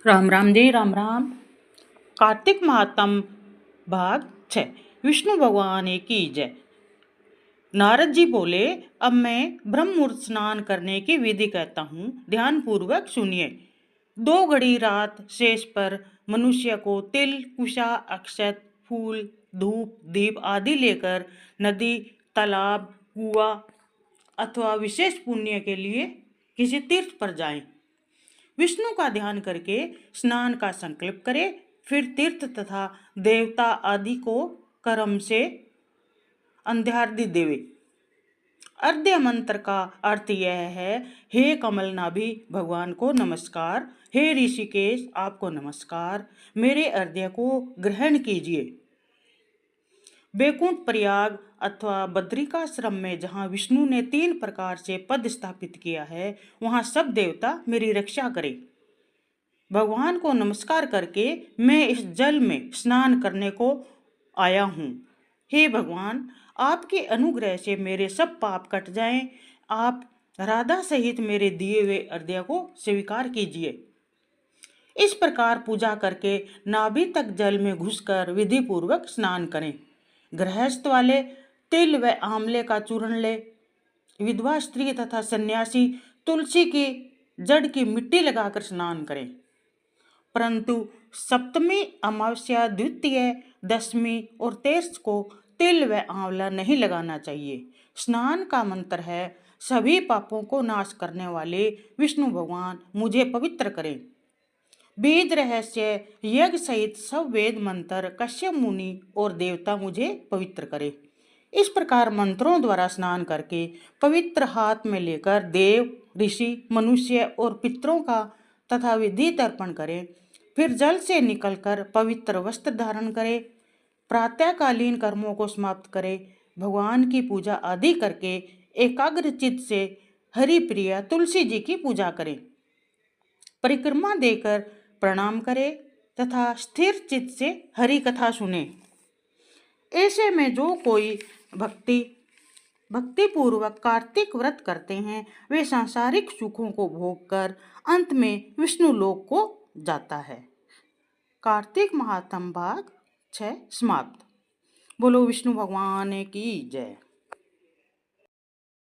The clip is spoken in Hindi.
राम राम जी, राम राम। कार्तिक महात्म भाग 6। विष्णु भगवान की जय। नारद जी बोले, अब मैं ब्रह्म मुहूर्त स्नान करने की विधि कहता हूँ, ध्यान पूर्वक सुनिए। 2 घड़ी रात शेष पर मनुष्य को तिल, कुशा, अक्षत, फूल, धूप, दीप आदि लेकर नदी, तालाब, कुआं अथवा विशेष पुण्य के लिए किसी तीर्थ पर जाएं। विष्णु का ध्यान करके स्नान का संकल्प करे, फिर तीर्थ तथा देवता आदि को कर्म से अंध्यादि देवे। अर्ध्य मंत्र का अर्थ यह है, हे कमलनाभि भगवान को नमस्कार, हे ऋषिकेश आपको नमस्कार, मेरे अर्ध्य को ग्रहण कीजिए। बैकुंठ प्रयाग अथवा बद्रिकाश्रम में जहाँ विष्णु ने 3 प्रकार से पद स्थापित किया है, वहाँ सब देवता मेरी रक्षा करें। भगवान को नमस्कार करके मैं इस जल में स्नान करने को आया हूँ। हे भगवान, आपके अनुग्रह से मेरे सब पाप कट जाएं। आप राधा सहित मेरे दिए हुए अर्घ्य को स्वीकार कीजिए। इस प्रकार पूजा करके नाभि तक जल में घुसकर विधि पूर्वक स्नान करें। गृहस्थ वाले तिल व आंवले का चूर्ण ले। विधवा स्त्री तथा सन्यासी तुलसी की जड़ की मिट्टी लगाकर स्नान करें। परंतु सप्तमी, अमावस्या, द्वितीय, दशमी और तेरस को तिल व आंवला नहीं लगाना चाहिए। स्नान का मंत्र है, सभी पापों को नाश करने वाले विष्णु भगवान मुझे पवित्र करें। वेद रहस्य यज्ञ सहित सब वेद मंत्र कश्यप मुनि और देवता मुझे पवित्र करे। इस प्रकार मंत्रों द्वारा स्नान करके पवित्र हाथ में लेकर देव, ऋषि, मनुष्य और पितरों का तथा विधि तर्पण करें। फिर जल से निकलकर पवित्र वस्त्र धारण करें। प्रातःकालीन कर्मों को समाप्त करें। भगवान की पूजा आदि करके एकाग्रचित्त से हरि प्रिया तुलसी जी की पूजा करें। परिक्रमा देकर प्रणाम करें तथा स्थिर चित्त से हरि कथा सुने। ऐसे में जो कोई भक्ति पूर्वक कार्तिक व्रत करते हैं, वे सांसारिक सुखों को भोग कर अंत में विष्णु लोक को जाता है। कार्तिक महात्म भाग 6 समाप्त। बोलो विष्णु भगवान की जय।